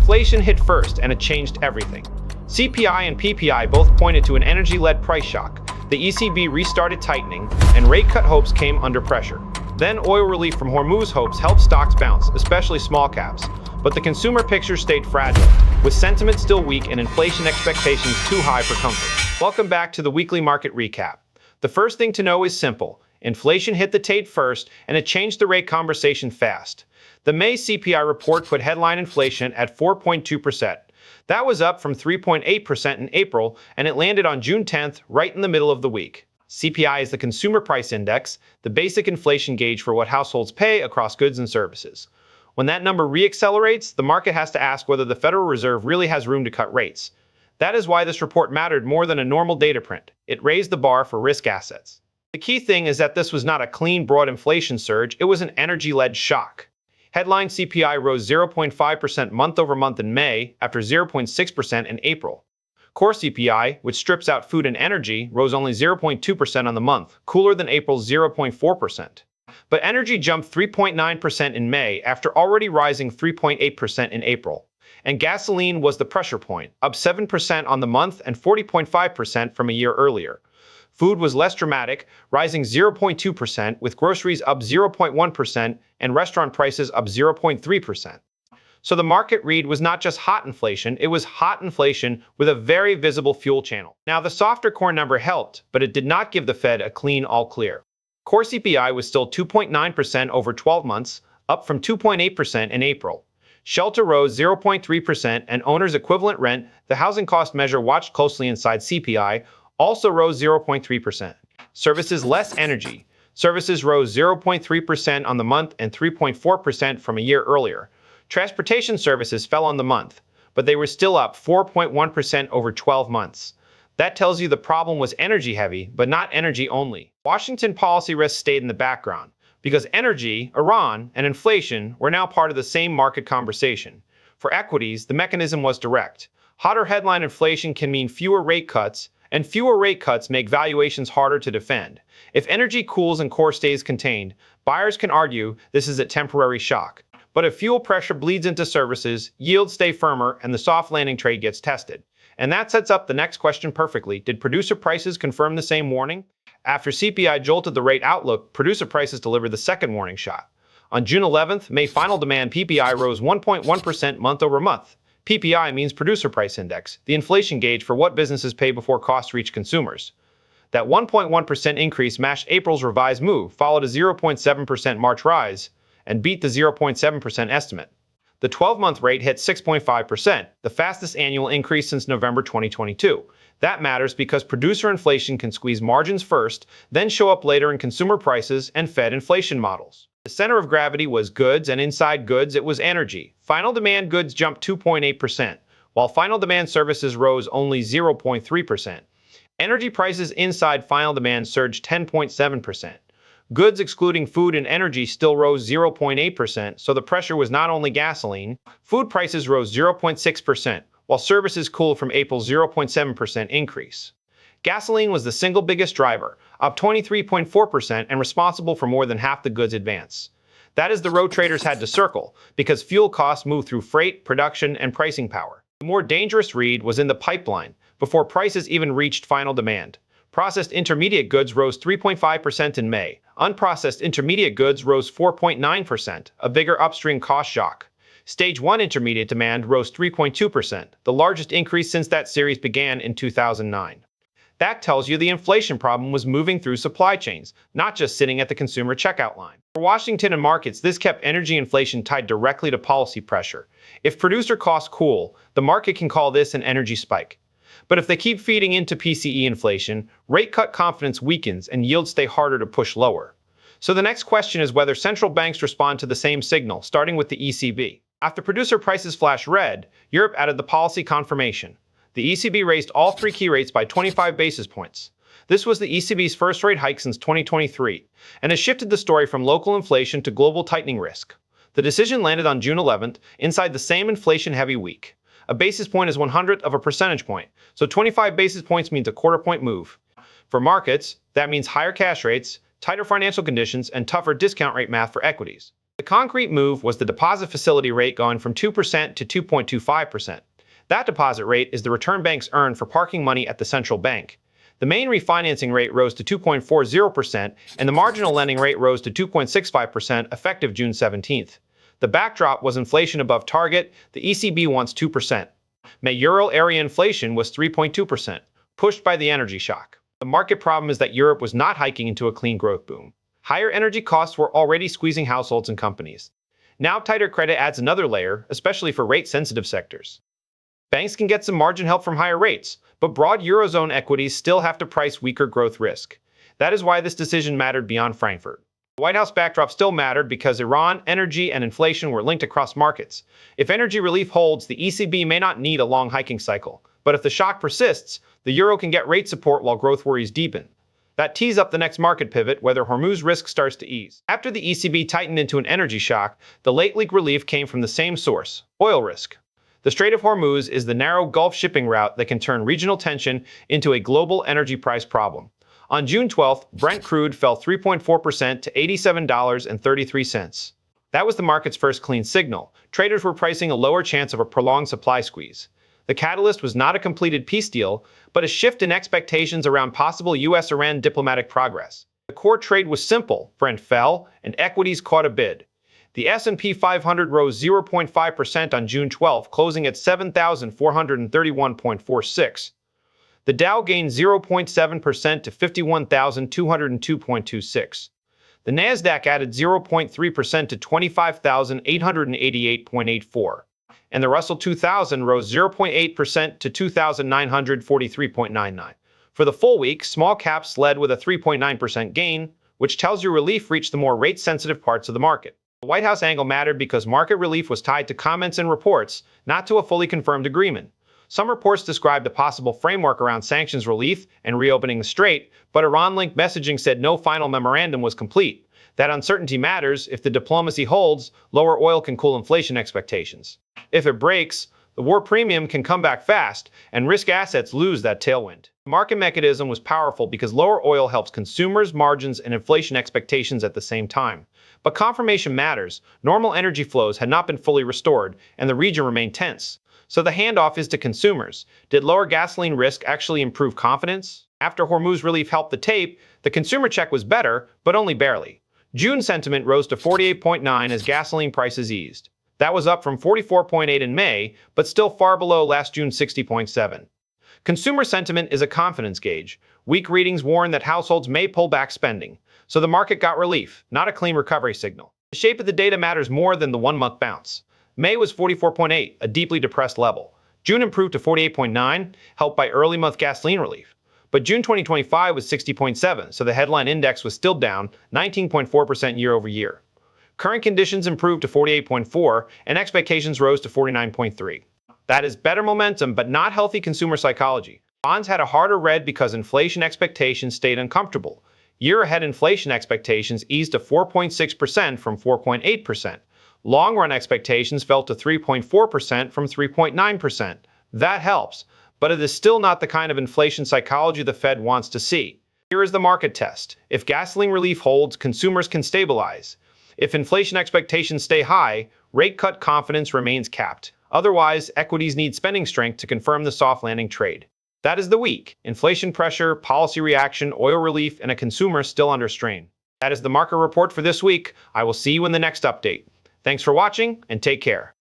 inflation hit first, and it changed everything. CPI and PPI both pointed to an energy-led price shock. The ECB restarted tightening, and rate cut hopes came under pressure. Then oil relief from Hormuz hopes helped stocks bounce, especially small caps. But the consumer picture stayed fragile, with sentiment still weak and inflation expectations too high for comfort. Welcome back to the weekly market recap. The first thing to know is simple. Inflation hit the tape first, and it changed the rate conversation fast. The May CPI report put headline inflation at 4.2%. That was up from 3.8% in April, and it landed on June 10th, right in the middle of the week. CPI is the Consumer Price Index, the basic inflation gauge for what households pay across goods and services. When that number reaccelerates, the market has to ask whether the Federal Reserve really has room to cut rates. That is why this report mattered more than a normal data print. It raised the bar for risk assets. The key thing is that this was not a clean, broad inflation surge, it was an energy-led shock. Headline CPI rose 0.5% month-over-month in May, after 0.6% in April. Core CPI, which strips out food and energy, rose only 0.2% on the month, cooler than April's 0.4%. But energy jumped 3.9% in May, after already rising 3.8% in April. And gasoline was the pressure point, up 7% on the month and 40.5% from a year earlier. Food was less dramatic, rising 0.2%, with groceries up 0.1% and restaurant prices up 0.3%. So the market read was not just hot inflation, it was hot inflation with a very visible fuel channel. Now, the softer core number helped, but it did not give the Fed a clean all clear. Core CPI was still 2.9% over 12 months, up from 2.8% in April. Shelter rose 0.3%, and owner's equivalent rent, the housing cost measure watched closely inside CPI, also rose 0.3%. Services less energy. Services rose 0.3% on the month and 3.4% from a year earlier. Transportation services fell on the month, but they were still up 4.1% over 12 months. That tells you the problem was energy heavy, but not energy only. Washington policy risks stayed in the background, because energy, Iran, and inflation were now part of the same market conversation. For equities, the mechanism was direct. Hotter headline inflation can mean fewer rate cuts, and fewer rate cuts make valuations harder to defend. If energy cools and core stays contained, buyers can argue this is a temporary shock. But if fuel pressure bleeds into services, yields stay firmer, and the soft landing trade gets tested. And that sets up the next question perfectly. Did producer prices confirm the same warning? After CPI jolted the rate outlook, producer prices delivered the second warning shot. On June 11th, May final demand PPI rose 1.1% month-over-month. PPI means Producer Price Index, the inflation gauge for what businesses pay before costs reach consumers. That 1.1% increase matched April's revised move, followed a 0.7% March rise, and beat the 0.7% estimate. The 12-month rate hit 6.5%, the fastest annual increase since November 2022. That matters because producer inflation can squeeze margins first, then show up later in consumer prices and Fed inflation models. The center of gravity was goods, and inside goods it was energy. Final demand goods jumped 2.8%, while final demand services rose only 0.3%. Energy prices inside final demand surged 10.7%. Goods excluding food and energy still rose 0.8%, so the pressure was not only gasoline. Food prices rose 0.6%, while services cooled from April's 0.7% increase. Gasoline was the single biggest driver, up 23.4% and responsible for more than half the goods advance. That is the road traders had to circle, because fuel costs move through freight, production, and pricing power. The more dangerous read was in the pipeline, before prices even reached final demand. Processed intermediate goods rose 3.5% in May. Unprocessed intermediate goods rose 4.9%, a bigger upstream cost shock. Stage 1 intermediate demand rose 3.2%, the largest increase since that series began in 2009. That tells you the inflation problem was moving through supply chains, not just sitting at the consumer checkout line. For Washington and markets, this kept energy inflation tied directly to policy pressure. If producer costs cool, the market can call this an energy spike. But if they keep feeding into PCE inflation, rate cut confidence weakens and yields stay harder to push lower. So the next question is whether central banks respond to the same signal, starting with the ECB. After producer prices flash red, Europe added the policy confirmation. The ECB raised all three key rates by 25 basis points. This was the ECB's first rate hike since 2023, and has shifted the story from local inflation to global tightening risk. The decision landed on June 11th, inside the same inflation-heavy week. A basis point is 1/100 of a percentage point, so 25 basis points means a quarter-point move. For markets, that means higher cash rates, tighter financial conditions, and tougher discount rate math for equities. The concrete move was the deposit facility rate going from 2% to 2.25%. That deposit rate is the return banks earn for parking money at the central bank. The main refinancing rate rose to 2.40%, and the marginal lending rate rose to 2.65% effective June 17th. The backdrop was inflation above target. The ECB wants 2%. May Euro area inflation was 3.2%, pushed by the energy shock. The market problem is that Europe was not hiking into a clean growth boom. Higher energy costs were already squeezing households and companies. Now tighter credit adds another layer, especially for rate-sensitive sectors. Banks can get some margin help from higher rates, but broad Eurozone equities still have to price weaker growth risk. That is why this decision mattered beyond Frankfurt. The White House backdrop still mattered because Iran, energy, and inflation were linked across markets. If energy relief holds, the ECB may not need a long hiking cycle. But if the shock persists, the euro can get rate support while growth worries deepen. That tees up the next market pivot, whether Hormuz risk starts to ease. After the ECB tightened into an energy shock, the late leak relief came from the same source, oil risk. The Strait of Hormuz is the narrow Gulf shipping route that can turn regional tension into a global energy price problem. On June 12th, Brent crude fell 3.4% to $87.33. That was the market's first clean signal. Traders were pricing a lower chance of a prolonged supply squeeze. The catalyst was not a completed peace deal, but a shift in expectations around possible U.S.-Iran diplomatic progress. The core trade was simple. Brent fell, and equities caught a bid. The S&P 500 rose 0.5% on June 12, closing at 7,431.46. The Dow gained 0.7% to 51,202.26. The Nasdaq added 0.3% to 25,888.84. And the Russell 2000 rose 0.8% to 2,943.99. For the full week, small caps led with a 3.9% gain, which tells you relief reached the more rate-sensitive parts of the market. The White House angle mattered because market relief was tied to comments and reports, not to a fully confirmed agreement. Some reports described a possible framework around sanctions relief and reopening the strait, but Iran-linked messaging said no final memorandum was complete. That uncertainty matters. If the diplomacy holds, lower oil can cool inflation expectations. If it breaks, the war premium can come back fast, and risk assets lose that tailwind. The market mechanism was powerful because lower oil helps consumers, margins, and inflation expectations at the same time. But confirmation matters. Normal energy flows had not been fully restored, and the region remained tense. So the handoff is to consumers. Did lower gasoline risk actually improve confidence? After Hormuz relief helped the tape, the consumer check was better, but only barely. June sentiment rose to 48.9 as gasoline prices eased. That was up from 44.8 in May, but still far below last June's 60.7. Consumer sentiment is a confidence gauge. Weak readings warn that households may pull back spending. So the market got relief, not a clean recovery signal. The shape of the data matters more than the one-month bounce. May was 44.8, a deeply depressed level. June improved to 48.9, helped by early month gasoline relief. But June 2025 was 60.7, so the headline index was still down 19.4% year over year. Current conditions improved to 48.4, and expectations rose to 49.3. That is better momentum, but not healthy consumer psychology. Bonds had a harder read because inflation expectations stayed uncomfortable. Year-ahead inflation expectations eased to 4.6% from 4.8%. Long-run expectations fell to 3.4% from 3.9%. That helps, but it is still not the kind of inflation psychology the Fed wants to see. Here is the market test. If gasoline relief holds, consumers can stabilize. If inflation expectations stay high, rate cut confidence remains capped. Otherwise, equities need spending strength to confirm the soft landing trade. That is the week. Inflation pressure, policy reaction, oil relief, and a consumer still under strain. That is the market report for this week. I will see you in the next update. Thanks for watching, and take care.